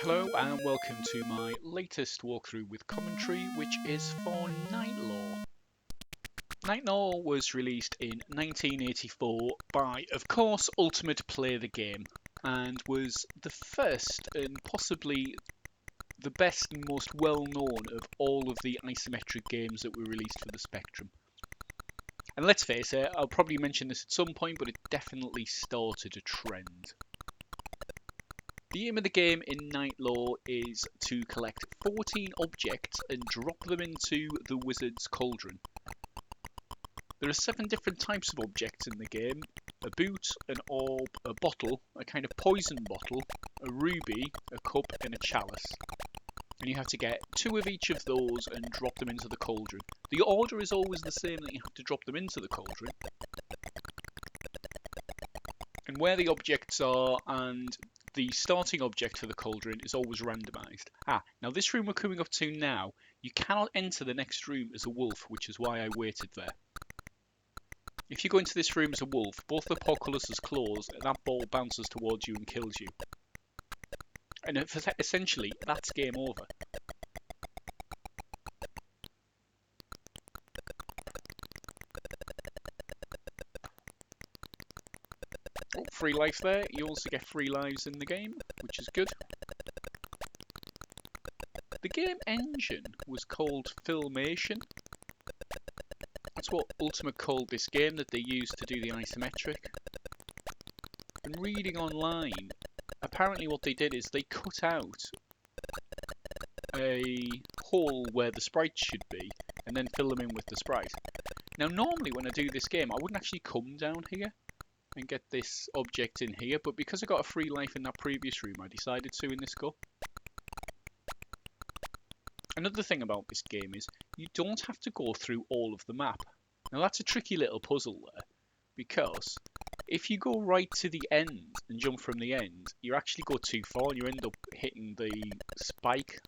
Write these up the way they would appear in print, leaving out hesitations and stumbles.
Hello and welcome to my latest walkthrough with commentary, which is for Knightlore. Knightlore was released in 1984 by, of course, Ultimate Play the Game, and was the first and possibly the best and most well-known of all of the isometric games that were released for the Spectrum. And let's face it, I'll probably mention this at some point, but it definitely started a trend. The aim of the game in Knightlore is to collect 14 objects and drop them into the wizard's cauldron. There are 7 different types of objects in the game: a boot, an orb, a bottle, a kind of poison bottle, a ruby, a cup and a chalice. And you have to get 2 of each of those and drop them into the cauldron. The order is always the same, that you have to drop them into the cauldron. And where the objects are and the starting object for the cauldron is always randomised. Now this room we're coming up to now, you cannot enter the next room as a wolf, which is why I waited there. If you go into this room as a wolf, both the portcullis' claws, and that ball bounces towards you and kills you. And essentially, that's game over. Oh, free life there. You also get free lives in the game, which is good. The game engine was called Filmation. That's what Ultimate called this game that they used to do the isometric. And reading online, apparently what they did is they cut out a hole where the sprite should be and then fill them in with the sprite. Now normally when I do this game, I wouldn't actually come down here and get this object in here, but because I got a free life in that previous room, I decided to in this go. Another thing about this game is you don't have to go through all of the map. Now that's a tricky little puzzle there, because if you go right to the end and jump from the end, you actually go too far and you end up hitting the spike.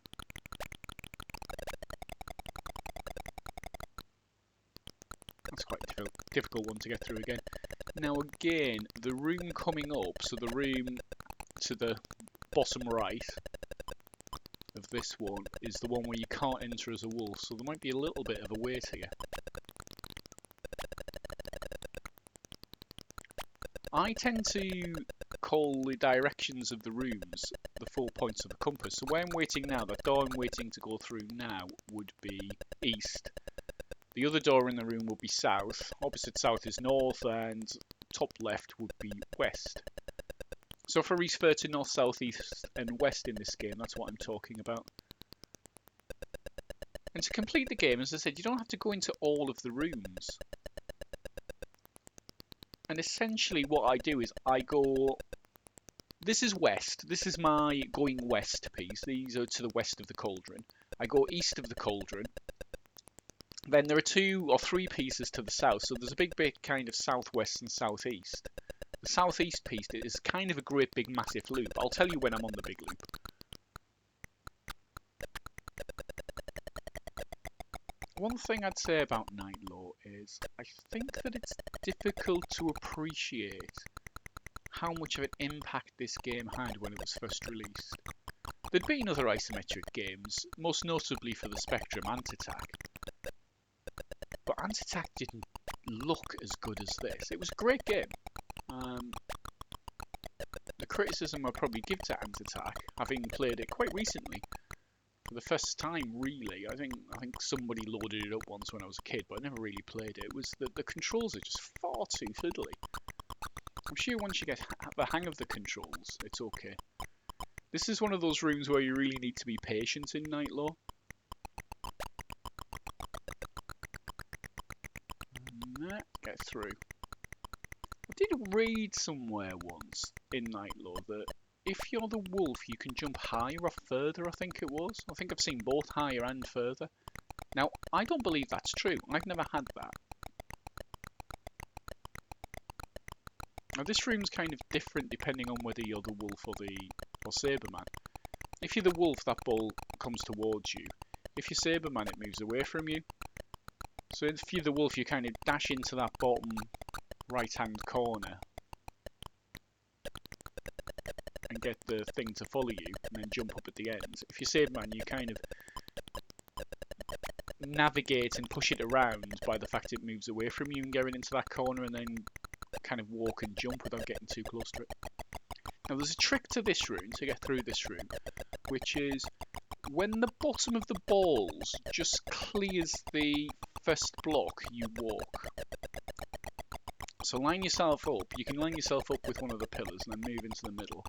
That's quite a difficult one to get through again. Now again, the room coming up, so the room to the bottom right of this one is the one where you can't enter as a wolf, so there might be a little bit of a wait here. I tend to call the directions of the rooms the 4 points of the compass, so where I'm waiting now, the door I'm waiting to go through now would be east. The other door in the room will be south, opposite south is north, and top left would be west. So if I refer to north, south, east and west in this game, that's what I'm talking about. And to complete the game, as I said, you don't have to go into all of the rooms. And essentially what I do is I go... This is west, this is my going west piece, these are to the west of the cauldron. I go east of the cauldron. Then there are 2 or 3 pieces to the south, so there's a big bit kind of southwest and southeast. The southeast piece is kind of a great big massive loop. I'll tell you when I'm on the big loop. One thing I'd say about Knightlore is I think that it's difficult to appreciate how much of an impact this game had when it was first released. There'd been other isometric games, most notably for the Spectrum, Anti-Attack. But Anti-Attack didn't look as good as this. It was a great game. The criticism I'd probably give to Anti-Attack, having played it quite recently, for the first time really, I think somebody loaded it up once when I was a kid, but I never really played it, was that the controls are just far too fiddly. I'm sure once you get the hang of the controls, it's okay. This is one of those rooms where you really need to be patient in Knightlore. Get through. I did read somewhere once in Knightlore that if you're the wolf you can jump higher or further, I think it was. I think I've seen both higher and further. Now, I don't believe that's true. I've never had that. Now this room's kind of different depending on whether you're the wolf or Saberman. If you're the wolf, that ball comes towards you. If you're Saberman, it moves away from you. So if you're the wolf, you kind of dash into that bottom right-hand corner and get the thing to follow you and then jump up at the end. If you're Saberman, you kind of navigate and push it around by the fact it moves away from you and getting into that corner, and then kind of walk and jump without getting too close to it. Now there's a trick to this room, to get through this room, which is when the bottom of the balls just clears the first block, you walk. So line yourself up. You can line yourself up with one of the pillars and then move into the middle.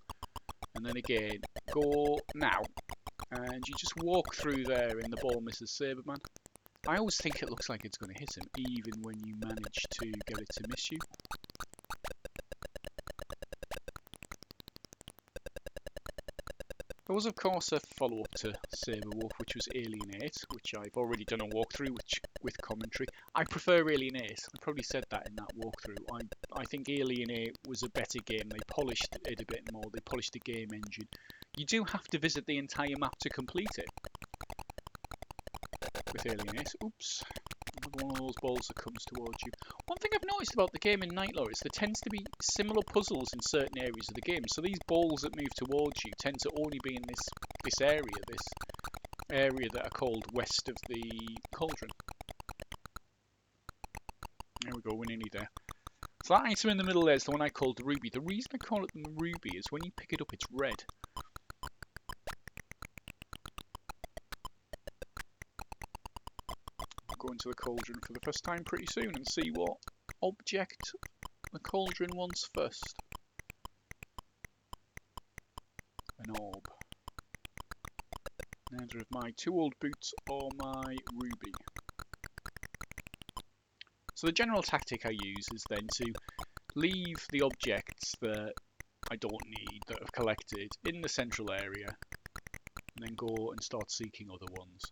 And then again, go now. And you just walk through there and the ball misses Saberman. I always think it looks like it's going to hit him, even when you manage to get it to miss you. There was, of course, a follow-up to Saberwolf, which was Alienate, which I've already done a walkthrough with commentary. I prefer Alienate. I probably said that in that walkthrough. I think Alienate was a better game. They polished it a bit more. They polished the game engine. You do have to visit the entire map to complete it with Alienate. Oops. One of those balls that comes towards you. One thing I've noticed about the game in Knightlore is there tends to be similar puzzles in certain areas of the game. So these balls that move towards you tend to only be in this area that are called west of the cauldron. There we go, we're nearly there. So that item in the middle there is the one I called the ruby. The reason I call it the ruby is when you pick it up, it's red. Go into the cauldron for the first time pretty soon and see what object the cauldron wants first. An orb. Neither of my 2 old boots or my ruby. So the general tactic I use is then to leave the objects that I don't need, that I've collected, in the central area, and then go and start seeking other ones.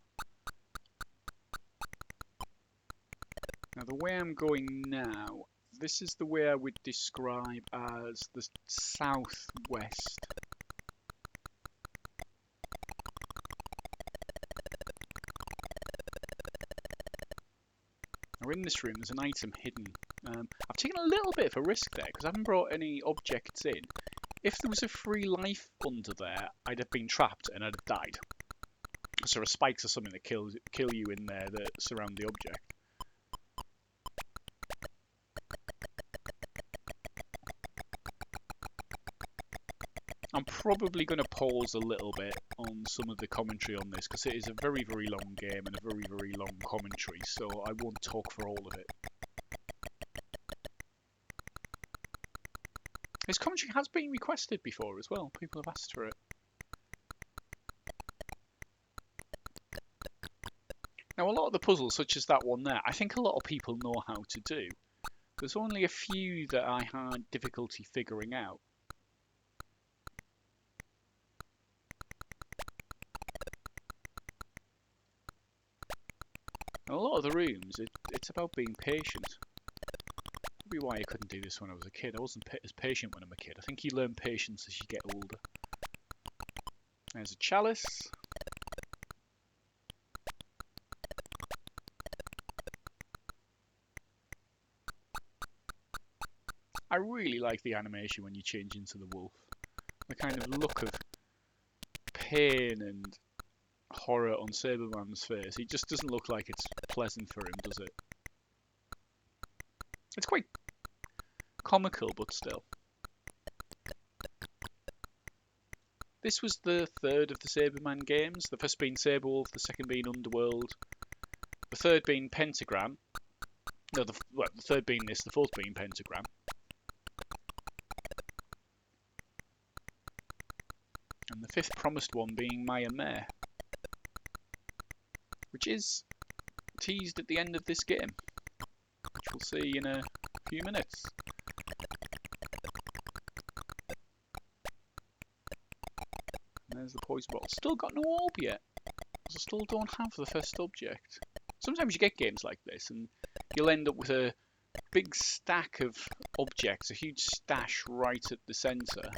Now the way I'm going now, this is the way I would describe as the southwest. Now in this room there's an item hidden. I've taken a little bit of a risk there because I haven't brought any objects in. If there was a free life under there, I'd have been trapped and I'd have died. So there are spikes or something that kill you in there that surround the object. I'm probably going to pause a little bit on some of the commentary on this because it is a very, very long game and a very, very long commentary, so I won't talk for all of it. This commentary has been requested before as well. People have asked for it. Now, a lot of the puzzles, such as that one there, I think a lot of people know how to do. There's only a few that I had difficulty figuring out. A lot of the rooms, it's about being patient. Probably why I couldn't do this when I was a kid. I wasn't as patient when I'm a kid. I think you learn patience as you get older. There's a chalice. I really like the animation when you change into the wolf. The kind of look of pain and horror on Saberman's face. He just doesn't look like it's pleasant for him, does it? It's quite comical, but still. This was the third of the Saberman games. The first being Saberwolf, the second being Underworld, the third being Pentagram. No, the third being this, the fourth being Pentagram. And the fifth promised one being Maya Mare, which is teased at the end of this game, which we'll see in a few minutes. And there's the poison bottle. Still got no orb yet, because I still don't have the first object. Sometimes you get games like this and you'll end up with a big stack of objects, a huge stash right at the centre,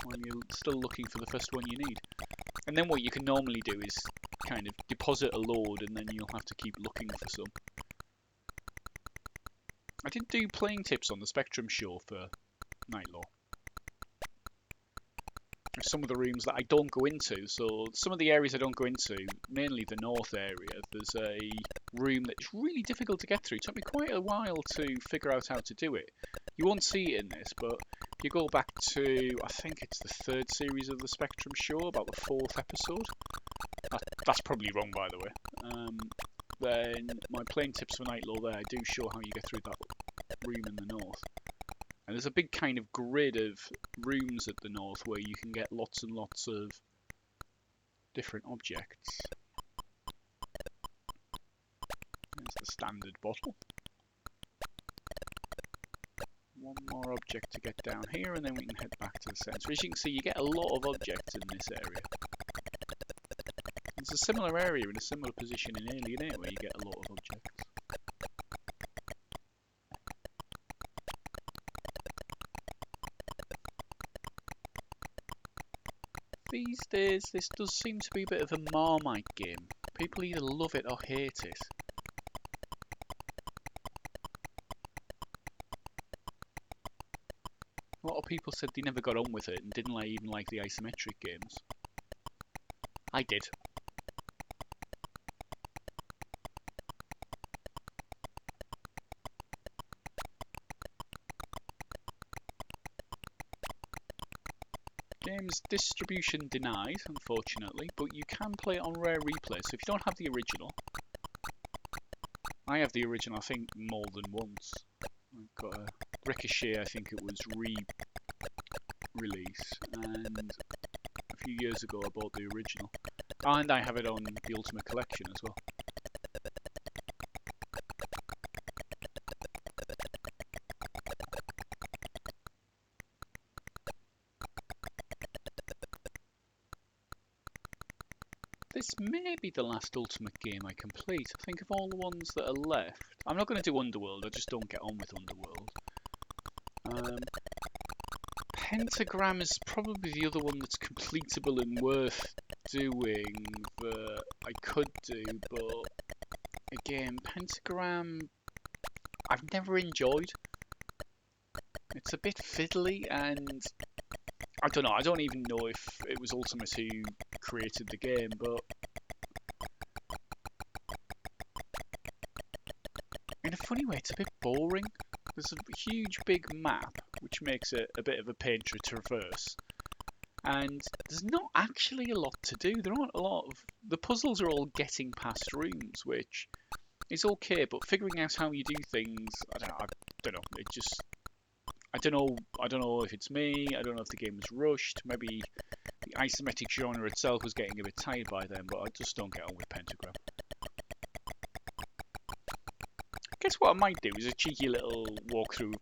when you're still looking for the first one you need. And then what you can normally do is kind of deposit a load and then you'll have to keep looking for some. I did do playing tips on the Spectrum show for Knightlore. some of the rooms that I don't go into. So some of the areas I don't go into, mainly the north area, there's a room that's really difficult to get through. It took me quite a while to figure out how to do it. You won't see it in this, but if you go back to, I think it's the 3rd series of the Spectrum show, about the 4th episode. That's probably wrong, by the way. Then my playing tips for Knightlore there, I do show how you get through that room in the north. And there's a big kind of grid of rooms at the north where you can get lots and lots of different objects. There's the standard bottle. One more object to get down here, and then we can head back to the centre. As you can see, you get a lot of objects in this area. It's a similar area in a similar position in Alien 8 where you get a lot of objects. These days, this does seem to be a bit of a Marmite game. People either love it or hate it. A lot of people said they never got on with it and didn't even like the isometric games. I did. Game's distribution denied, unfortunately, but you can play it on Rare Replay, so if you don't have the original, I have the original I think more than once. I've got a Ricochet, I think it was re-release, and a few years ago I bought the original. And I have it on the Ultimate Collection as well. This may be the last Ultimate game I complete. I think of all the ones that are left. I'm not going to do Underworld, I just don't get on with Underworld. Pentagram is probably the other one that's completable and worth doing that I could do, but again, Pentagram I've never enjoyed. It's a bit fiddly, and I don't know, I don't even know if it was Ultimate who created the game, but in a funny way it's a bit boring. There's a huge big map which makes it a bit of a pain to traverse, and there's not actually a lot to do. There aren't a lot of... the puzzles are all getting past rooms, which is okay, but figuring out how you do things, I don't know, it just... I don't know if it's me, I don't know if the game was rushed, maybe the isometric genre itself was getting a bit tired by then, but I just don't get on with Pentagram. Guess what I might do is a cheeky little walkthrough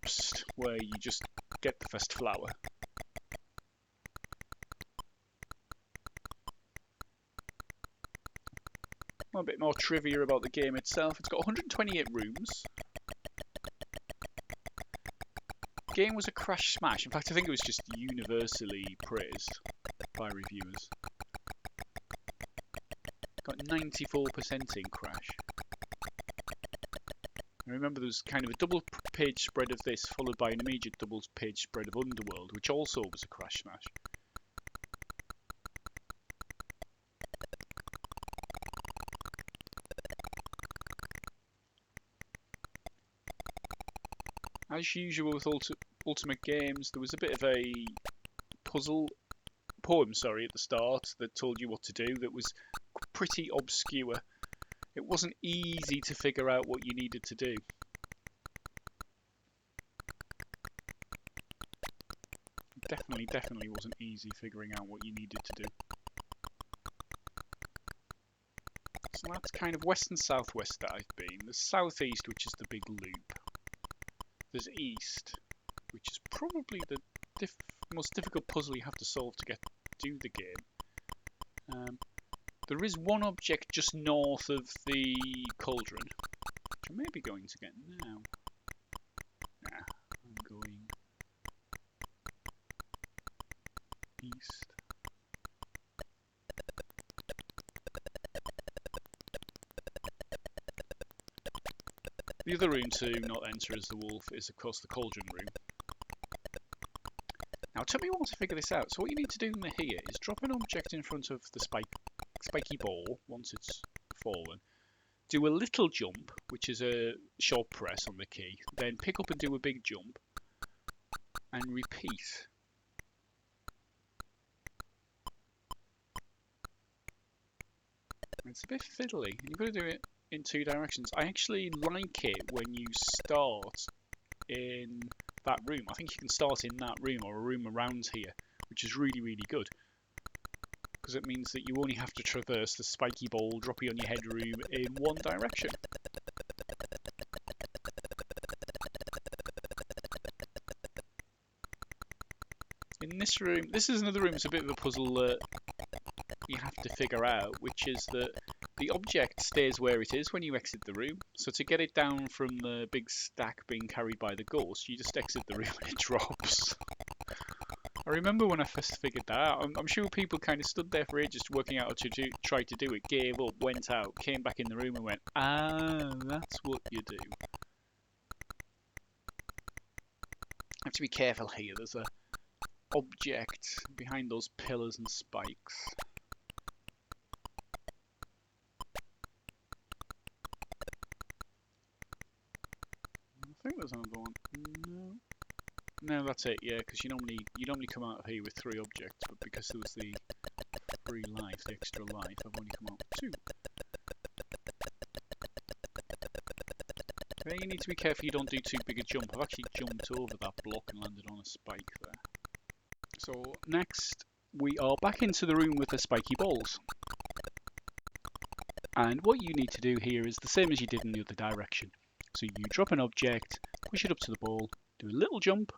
where you just get the first flower. A bit more trivia about the game itself. It's got 128 rooms. The game was a crash smash. In fact, I think it was just universally praised by reviewers. Got 94% in crash. I remember there was kind of a double page spread of this, followed by an immediate double page spread of Underworld, which also was a crash smash. As usual with Ultimate games, there was a bit of a poem at the start that told you what to do that was pretty obscure. It wasn't easy to figure out what you needed to do. Definitely wasn't easy figuring out what you needed to do. So that's kind of west and southwest that I've been. There's southeast, which is the big loop. There's east, which is probably the most difficult puzzle you have to solve to do the game. There is one object just north of the cauldron, which I may be going to get now. Nah, I'm going east. The other room to not enter as the wolf is, of course, the cauldron room. Now, it took me a while to figure this out. So what you need to do here is drop an object in front of the spiky ball once it's fallen. Do a little jump, which is a short press on the key. Then pick up and do a big jump. And repeat. It's a bit fiddly. You've got to do it in two directions. I actually like it when you start in that room. I think you can start in that room or a room around here, which is really, really good. Because it means that you only have to traverse the spiky ball, droppy on your head room in one direction. In this room, this is another room, it's a bit of a puzzle that you have to figure out, which is that the object stays where it is when you exit the room. So to get it down from the big stack being carried by the ghost, you just exit the room and it drops. I remember when I first figured that out, I'm sure people kind of stood there for ages working out how to try to do it, gave up, went out, came back in the room and went, ah, that's what you do. I have to be careful here, there's a object behind those pillars and spikes. I think there's another one. No, that's it. Yeah, because you normally come out of here with 3 objects, but because there was the free life, the extra life, I've only come out with 2. Okay, you need to be careful you don't do too big a jump. I've actually jumped over that block and landed on a spike there. So next we are back into the room with the spiky balls. And what you need to do here is the same as you did in the other direction. So you drop an object, push it up to the ball, do a little jump,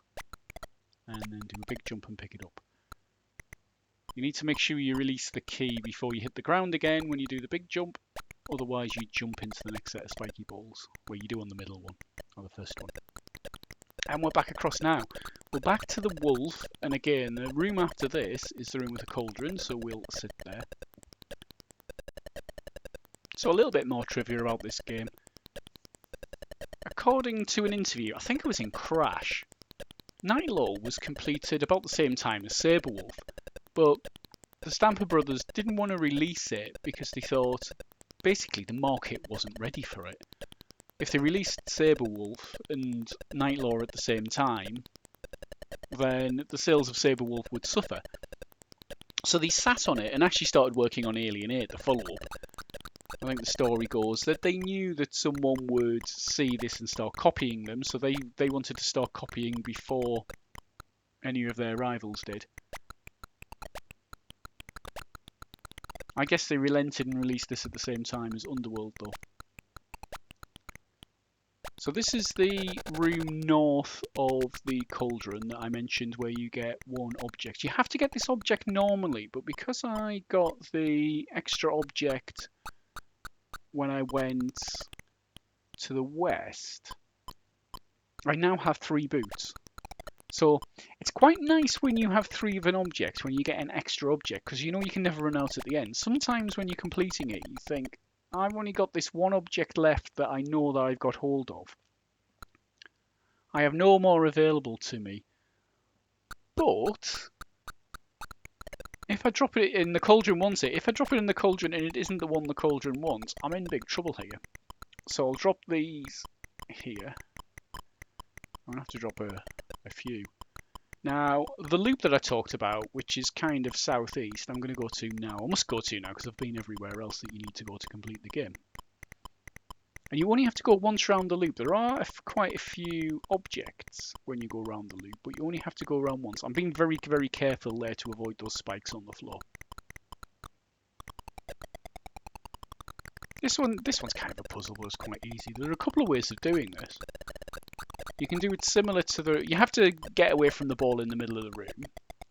and then do a big jump and pick it up. You need to make sure you release the key before you hit the ground again when you do the big jump, otherwise you jump into the next set of spiky balls, where you do on the middle one, or the first one. And we're back across now. We're back to the wolf, and again, the room after this is the room with the cauldron, so we'll sit there. So a little bit more trivia about this game. According to an interview, I think it was in Crash, Knightlore was completed about the same time as Saberwolf, but the Stamper Brothers didn't want to release it because they thought basically the market wasn't ready for it. If they released Saberwolf and Knightlore at the same time, then the sales of Saberwolf would suffer. So they sat on it and actually started working on Alien 8, the follow-up. I think the story goes that they knew that someone would see this and start copying them, so they wanted to start copying before any of their rivals did. I guess they relented and released this at the same time as Underworld though. So this is the room north of the cauldron that I mentioned where you get one object. You have to get this object normally, but because I got the extra object when I went to the west, I now have 3 boots. So it's quite nice when you have 3 of an object, when you get an extra object, because you know you can never run out at the end. Sometimes when you're completing it, you think, I've only got this one object left that I know that I've got hold of. I have no more available to me. But if I drop it in the cauldron wants it, if I drop it in the cauldron and it isn't the one the cauldron wants, I'm in big trouble here. So I'll drop these here. I'm going to have to drop a few. Now, the loop that I talked about, which is kind of southeast, I'm going to go to now. I must go to now because I've been everywhere else that you need to go to complete the game. And you only have to go once round the loop. There are quite a few objects when you go around the loop, but you only have to go around once. I'm being very, very careful there to avoid those spikes on the floor. This one's kind of a puzzle, but it's quite easy. There are a couple of ways of doing this. You can do it similar to the... You have to get away from the ball in the middle of the room.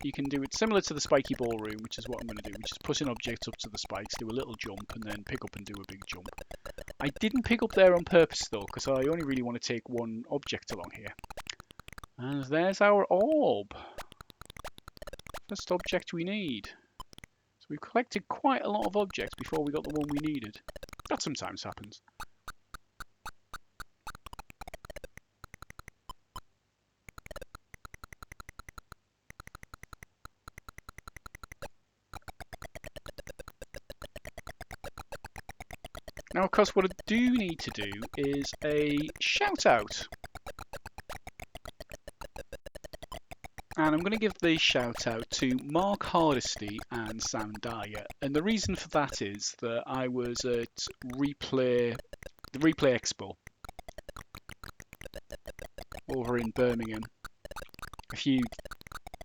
You can do it similar to the spiky ball room, which is what I'm going to do, which is push an object up to the spikes, do a little jump, and then pick up and do a big jump. I didn't pick up there on purpose, though, because I only really want to take one object along here. And there's our orb. First object we need. So we've collected quite a lot of objects before we got the one we needed. That sometimes happens. Now, of course, what I do need to do is a shout out. And I'm going to give the shout out to Mark Hardesty and Sam Dyer. And the reason for that is that I was at the Replay Expo over in Birmingham a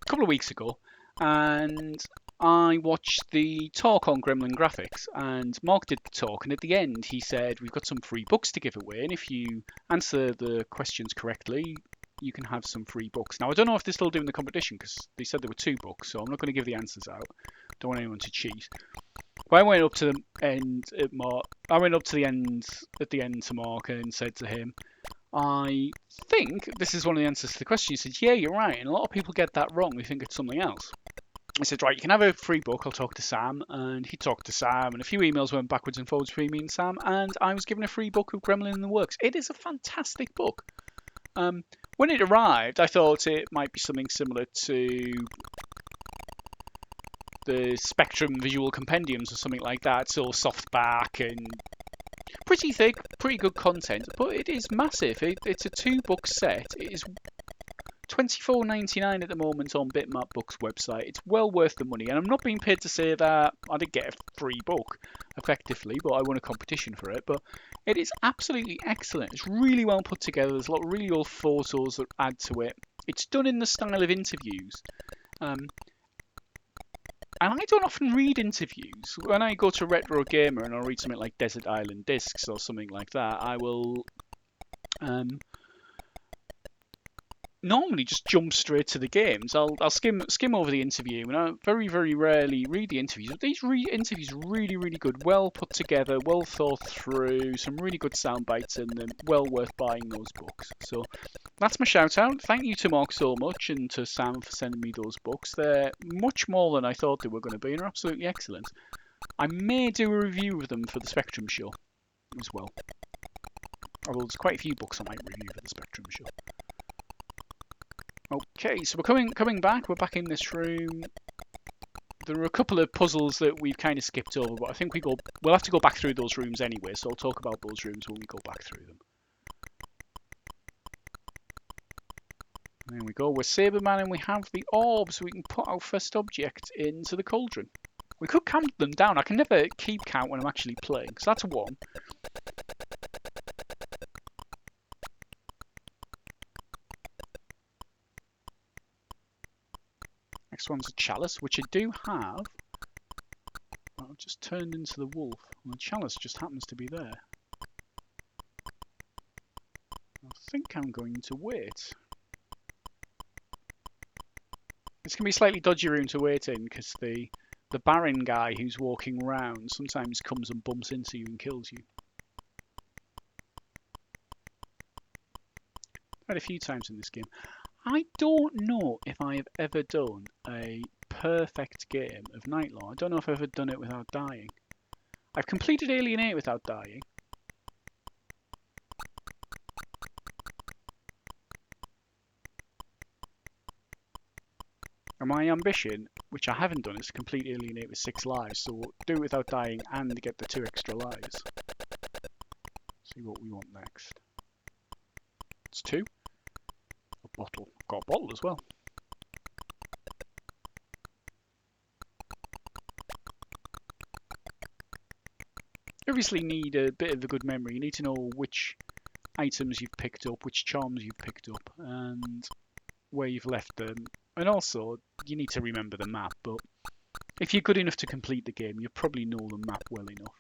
couple of weeks ago, and I watched the talk on Gremlin graphics, and Mark did the talk, and at the end he said, we've got some free books to give away, and if you answer the questions correctly, you can have some free books. Now, I don't know if they're still doing the competition, because they said there were 2 books, so I'm not going to give the answers out. Don't want anyone to cheat. But I went up to the end at Mark. I went up to the end at the end to Mark and said to him, I think this is one of the answers to the question. He said, yeah, you're right, and a lot of people get that wrong. They think it's something else. I said, right, you can have a free book. I'll talk to Sam. And he talked to Sam, and a few emails went backwards and forwards between me and Sam, and I was given a free book of Gremlin in the Works. It is a fantastic book. When it arrived, I thought it might be something similar to the Spectrum Visual Compendiums or something like that, so softback and pretty thick, pretty good content, but it is massive. It's a 2-book set. It is $24.99 at the moment on Bitmap Books website. It's well worth the money, and I'm not being paid to say that. I did get a free book, effectively, but I won a competition for it. But it is absolutely excellent. It's really well put together. There's a lot of really old photos that add to it. It's done in the style of interviews. And I don't often read interviews. When I go to Retro Gamer and I'll read something like Desert Island Discs or something like that, I will normally just jump straight to the games. I'll skim over the interview, and I very, very rarely read the interviews. But these interviews are really, really good, well put together, well thought through, some really good sound bites in them, well worth buying those books. So that's my shout out. Thank you to Mark so much, and to Sam for sending me those books. They're much more than I thought they were going to be, and are absolutely excellent. I may do a review of them for the Spectrum show as well. Although there's quite a few books I might review for the Spectrum show. Okay, so we're coming back. We're back in this room. There are a couple of puzzles that we've kind of skipped over, but I think we'll have to go back through those rooms anyway, so I'll talk about those rooms when we go back through them. There we go. We're Saberman, and we have the orbs. We can put our first object into the cauldron. We could count them down. I can never keep count when I'm actually playing, so that's 1. Next one's a chalice, which I do have. I've just turned into the wolf, and the chalice just happens to be there. I think I'm going to wait. It's going to be a slightly dodgy room to wait in, because the Baron guy who's walking around sometimes comes and bumps into you and kills you. Quite a few times in this game. I don't know if I have ever done a perfect game of Knightlore. I don't know if I've ever done it without dying. I've completed Alien 8 without dying. And my ambition, which I haven't done, is to complete Alien 8 with 6 lives. So do it without dying and get the 2 extra lives. See what we want next. It's 2. A bottle. Got a bottle as well. You obviously need a bit of a good memory. You need to know which items you've picked up, which charms you've picked up, and where you've left them. And also, you need to remember the map, but if you're good enough to complete the game, you probably know the map well enough.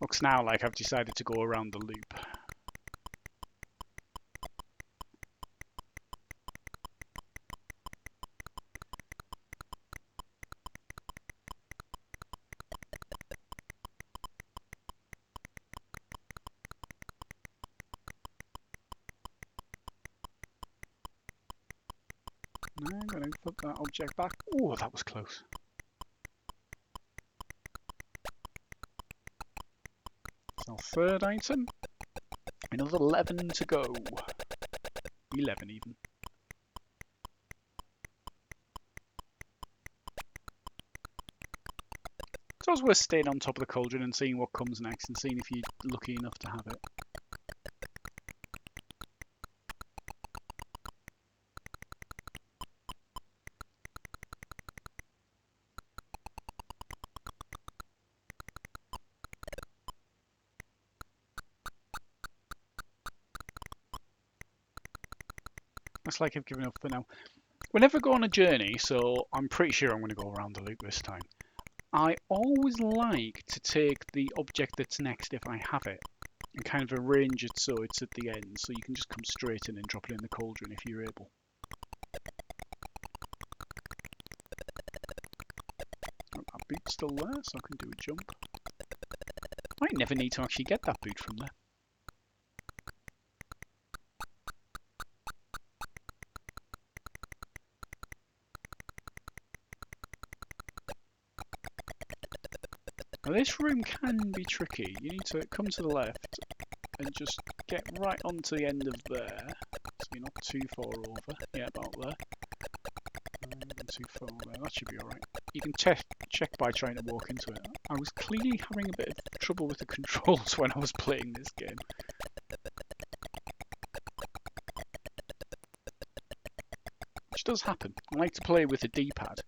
Looks now like I've decided to go around the loop. I'm going to put that object back. Oh, that was close. It's our 3rd item. Another 11 to go. 11 even. It's always worth staying on top of the cauldron and seeing what comes next and seeing if you're lucky enough to have it. Looks like I've given up for now. We never go on a journey, so I'm pretty sure I'm going to go around the loop this time. I always like to take the object that's next if I have it and kind of arrange it so it's at the end, so you can just come straight in and drop it in the cauldron if you're able. That boot's still there, so I can do a jump. I might never need to actually get that boot from there. Now this room can be tricky. You need to come to the left and just get right onto the end of there. So you're not too far over. Yeah, about there. Not too far there. That should be alright. You can check by trying to walk into it. I was clearly having a bit of trouble with the controls when I was playing this game. Which does happen. I like to play with a D-pad.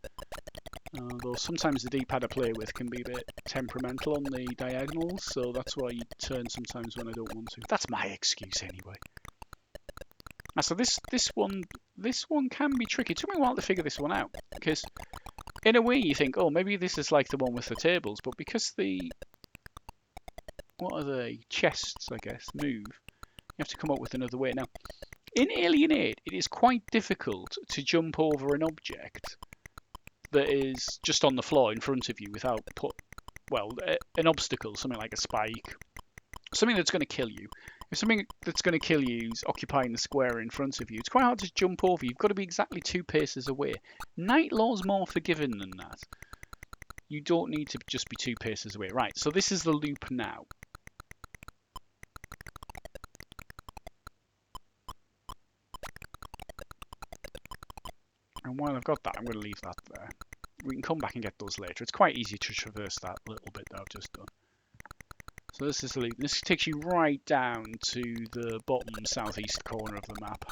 Though sometimes the D-pad I play with can be a bit temperamental on the diagonals, so that's why you turn sometimes when I don't want to. That's my excuse anyway. So this one can be tricky. It took me a while to figure this one out, because in a way you think, oh, maybe this is like the one with the tables, but because the chests, I guess, move, you have to come up with another way. Now, in Alien 8, it is quite difficult to jump over an object that is just on the floor in front of you without an obstacle, something like a spike, something that's going to kill you. If something that's going to kill you is occupying the square in front of you, it's quite hard to jump over. You've got to be exactly 2 paces away. Knightlore's more forgiving than that. You don't need to just be 2 paces away. Right, so this is the loop now. And while I've got that, I'm going to leave that there. We can come back and get those later. It's quite easy to traverse that little bit that I've just done. So this is the loop. This takes you right down to the bottom southeast corner of the map.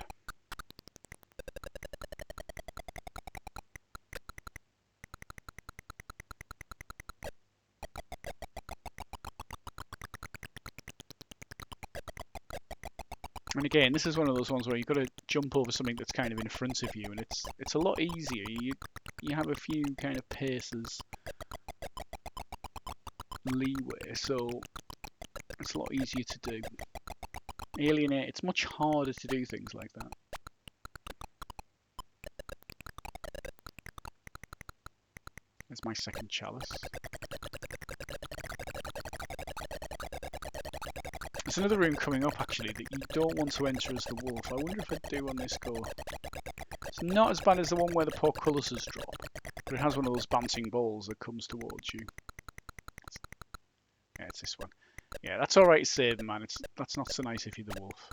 And again, this is one of those ones where you've got to jump over something that's kind of in front of you, and it's a lot easier. You have a few kind of paces leeway, so it's a lot easier to do. Alien 8, it's much harder to do things like that. There's my second chalice. There's another room coming up actually that you don't want to enter as the wolf. I wonder if I do on this go. It's not as bad as the one where the portcullises drop, but it has one of those bouncing balls that comes towards you. Yeah, it's this one. Yeah, that's alright saving, man. That's not so nice if you're the wolf.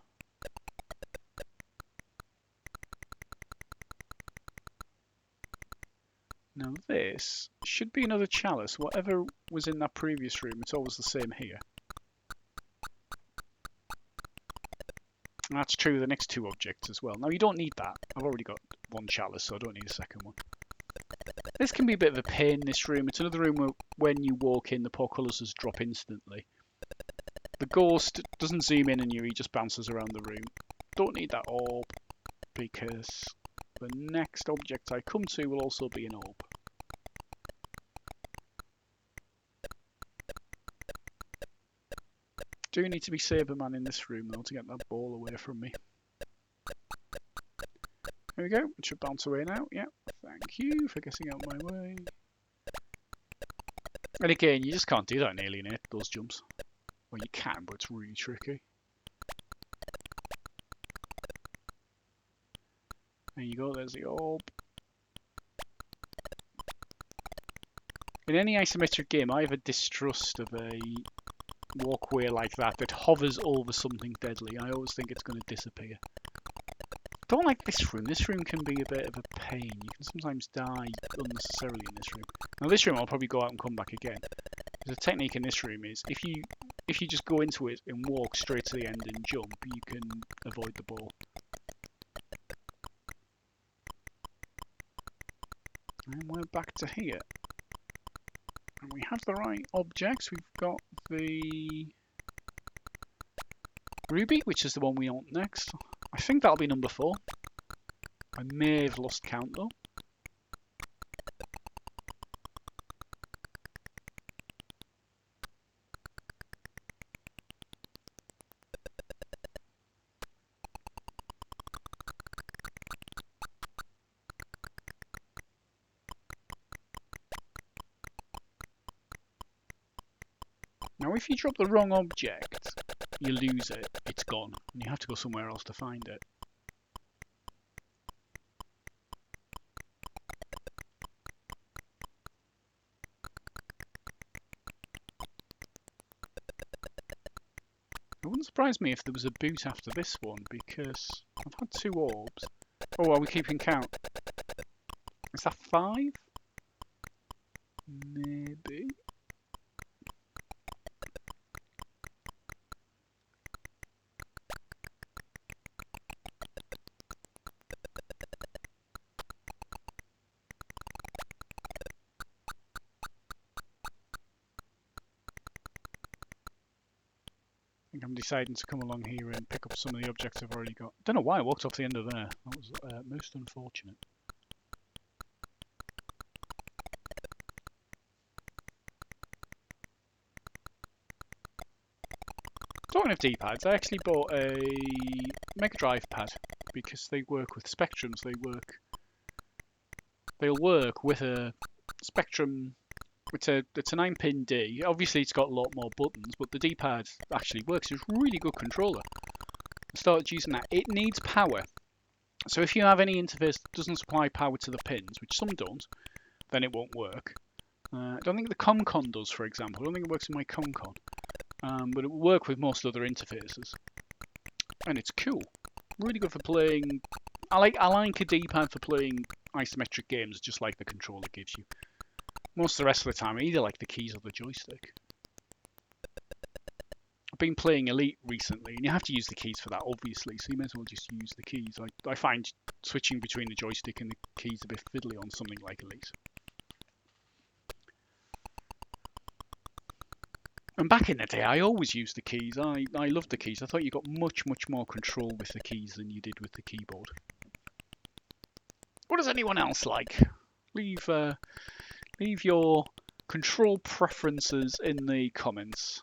Now this should be another chalice. Whatever was in that previous room, it's always the same here. And that's true of the next 2 objects as well. Now you don't need that. I've already got 1 chalice, so I don't need a second one. This can be a bit of a pain, this room. It's another room where when you walk in, the portcullises drop instantly. The ghost doesn't zoom in on you, he just bounces around the room. Don't need that orb, because the next object I come to will also be an orb. Do need to be Saberman in this room though to get that ball away from me. There we go, it should bounce away now. Yeah, thank you for getting out my way. And again, you just can't do that in Alien 8, those jumps. Well, you can, but it's really tricky. There you go, there's the orb. In any isometric game, I have a distrust of a walkway like that hovers over something deadly. I always think it's going to disappear. Don't like this room. This room can be a bit of a pain. You can sometimes die unnecessarily in this room. Now this room I'll probably go out and come back again. The technique in this room is if you just go into it and walk straight to the end and jump, you can avoid the ball. And we're back to here. And we have the right objects. We've got the ruby, which is the one we want next. I think that'll be number 4. I may have lost count though. Now if you drop the wrong object, you lose it, it's gone, and you have to go somewhere else to find it. It wouldn't surprise me if there was a boot after this one, because I've had 2 orbs. Oh, are we keeping count? Is that 5? Maybe. I'm deciding to come along here and pick up some of the objects I've already got. Don't know why I walked off the end of there. That was most unfortunate. Talking of D-pads, I actually bought a Mega Drive pad because they work with Spectrums. They'll work with a Spectrum. It's a 9-pin D. Obviously, it's got a lot more buttons, but the D-pad actually works. It's a really good controller. I started using that. It needs power. So if you have any interface that doesn't supply power to the pins, which some don't, then it won't work. I don't think the ComCon does, for example. I don't think it works in my ComCon. But it will work with most other interfaces. And it's cool. Really good for playing. I like a D-pad for playing isometric games, just like the controller gives you. Most of the rest of the time, I either like the keys or the joystick. I've been playing Elite recently, and you have to use the keys for that, obviously, so you may as well just use the keys. I find switching between the joystick and the keys a bit fiddly on something like Elite. And back in the day, I always used the keys. I loved the keys. I thought you got much, much more control with the keys than you did with the keyboard. What does anyone else like? Leave your control preferences in the comments.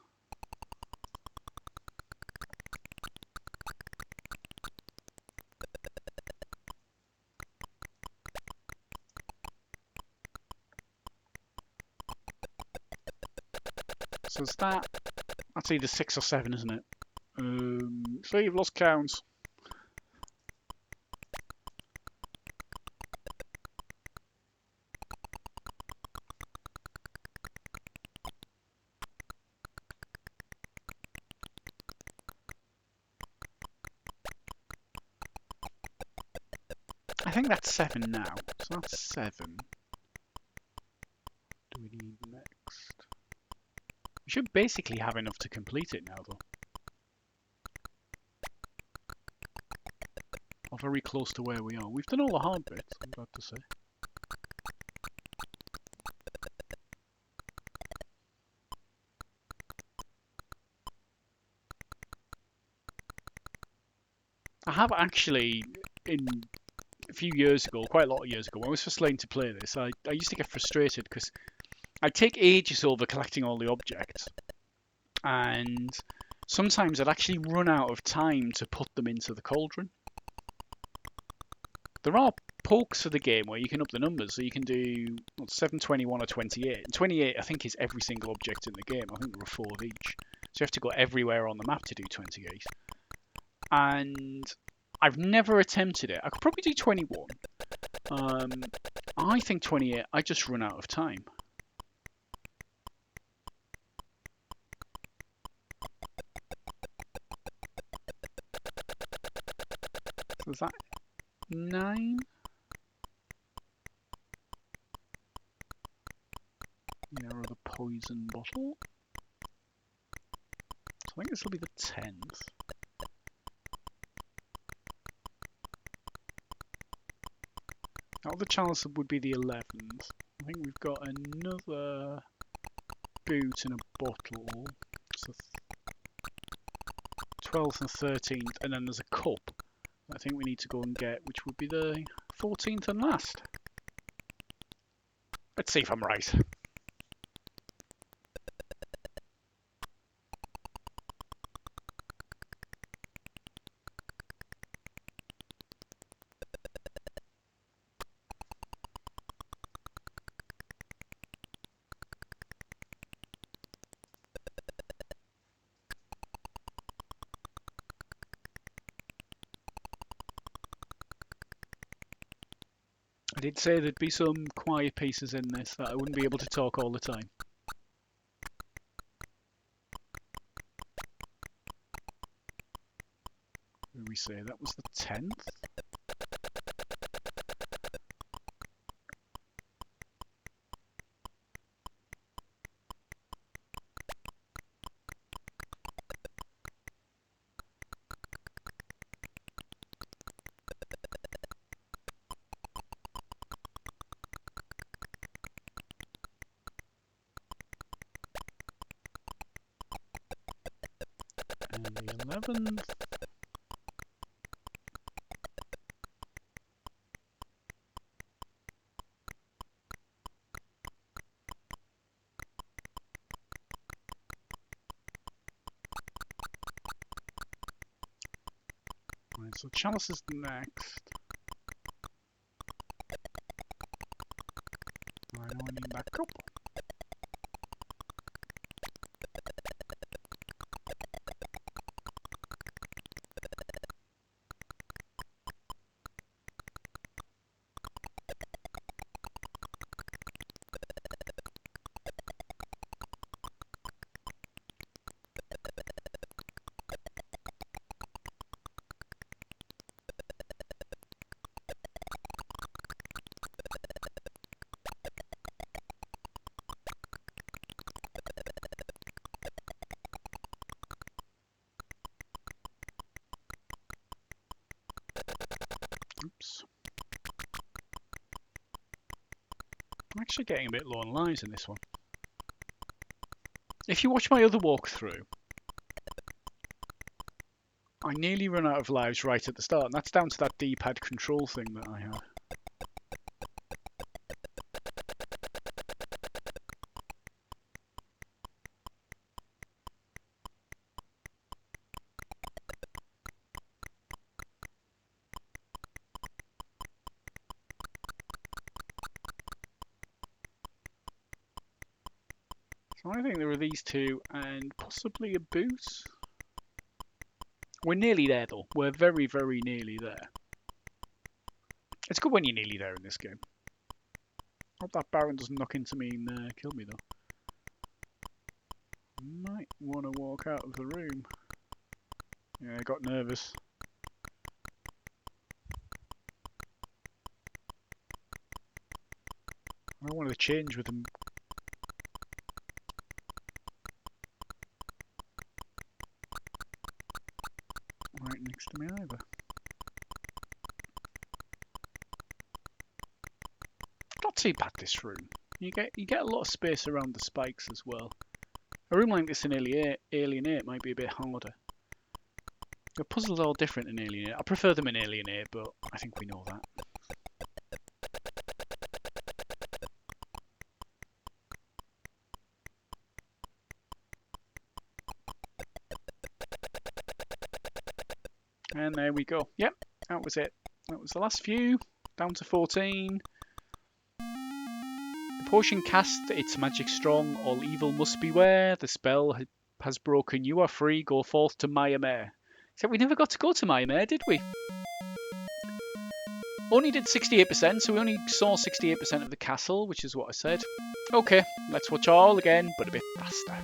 So is that's either 6 or 7, isn't it? So you've lost count. I think that's 7 now. So that's 7. What do we need next? We should basically have enough to complete it now, though. Or very close to where we are. We've done all the hard bits, I'm glad to say. I have actually, a few years ago, quite a lot of years ago, when I was first learning to play this, I used to get frustrated because I'd take ages over collecting all the objects, and sometimes I'd actually run out of time to put them into the cauldron. There are pokes for the game where you can up the numbers, so you can do 7, 21 or 28. And 28 I think is every single object in the game. I think there are 4 of each. So you have to go everywhere on the map to do 28. And I've never attempted it. I could probably do 21. I think 28, I just run out of time. So is that 9. Narrow the poison bottle. So I think this will be the 10th. Now the chalice would be the 11th. I think we've got another boot and a bottle. So 12th and 13th, and then there's a cup I think we need to go and get, which would be the 14th and last. Let's see if I'm right. I did say there'd be some quiet pieces in this, that I wouldn't be able to talk all the time. What did we say? That was the 10th? And the 11th. Right, so chalice is next. Right, now I need that cup. Oops. I'm actually getting a bit low on lives in this one. If you watch my other walkthrough, I nearly run out of lives right at the start, and that's down to that D-pad control thing that I have. So I think there are these two and possibly a boot. We're nearly there though. We're very, very nearly there. It's good when you're nearly there in this game. Hope that Baron doesn't knock into me and kill me though. Might want to walk out of the room. Yeah, I got nervous. I wanted to change with him. Right next to me either. Not too bad this room. You get a lot of space around the spikes as well. A room like this in Alien 8 might be a bit harder. The puzzles are all different in Alien 8. I prefer them in Alien 8, but I think we know that. And there we go. Yep, that was it. That was the last few. Down to 14. The potion cast its magic strong. All evil must beware. The spell has broken. You are free. Go forth to Maya. Except we never got to go to Maya, did we? Only did 68%, so we only saw 68% of the castle, which is what I said. Okay, let's watch all again, but a bit faster.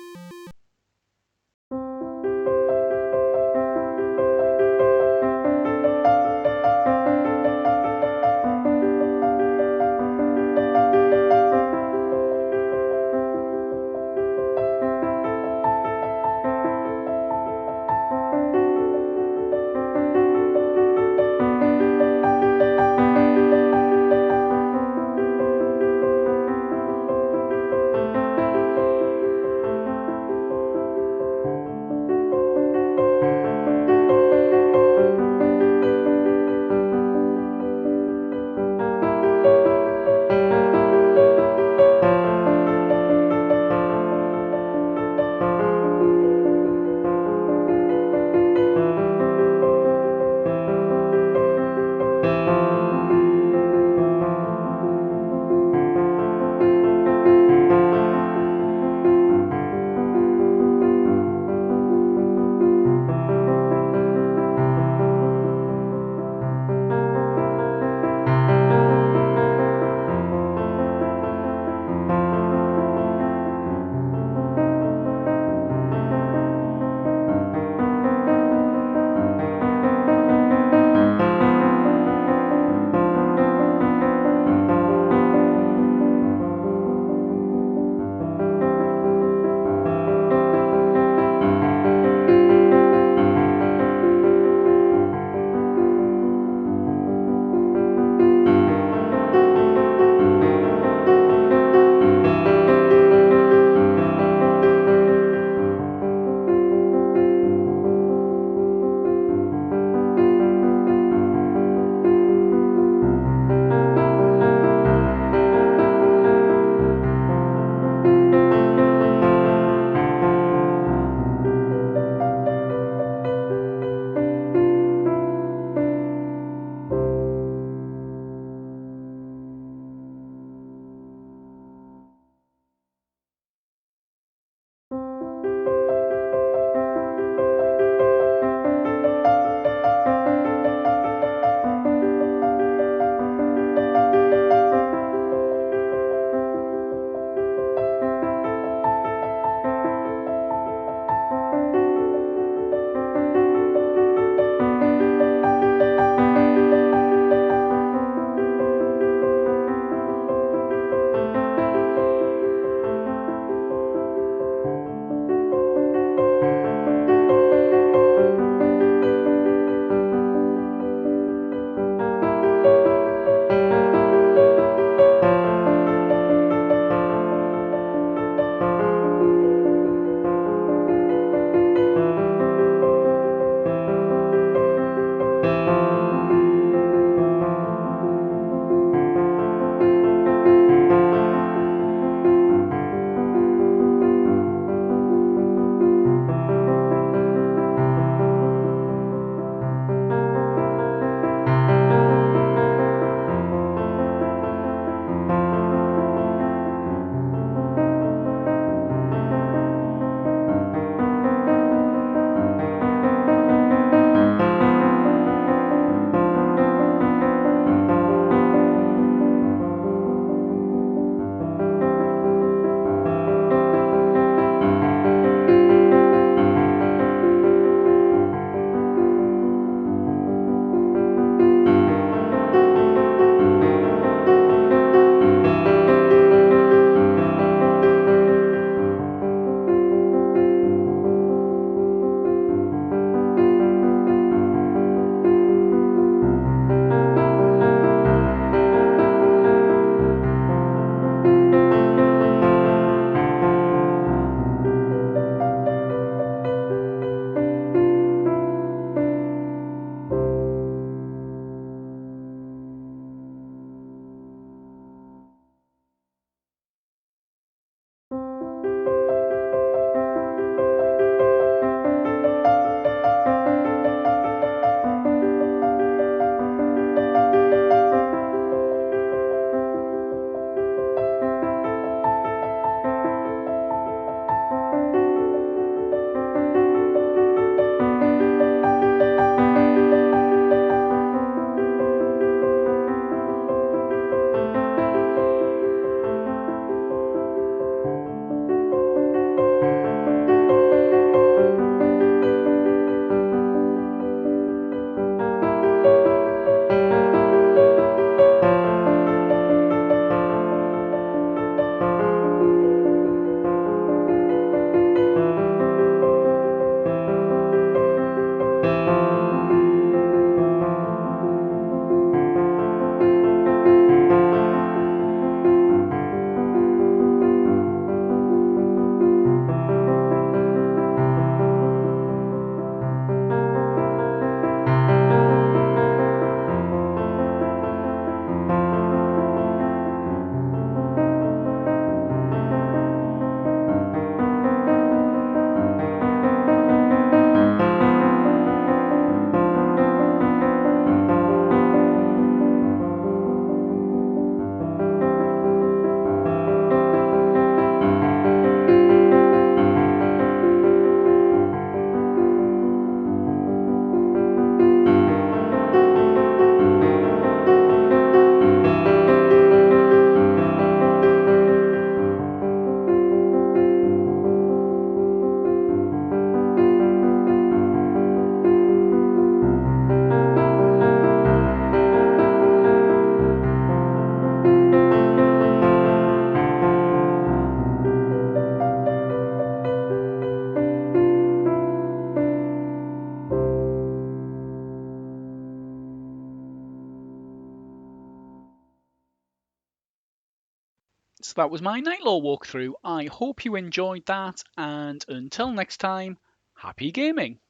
So that was my Knightlore walkthrough. I hope you enjoyed that, and until next time, happy gaming!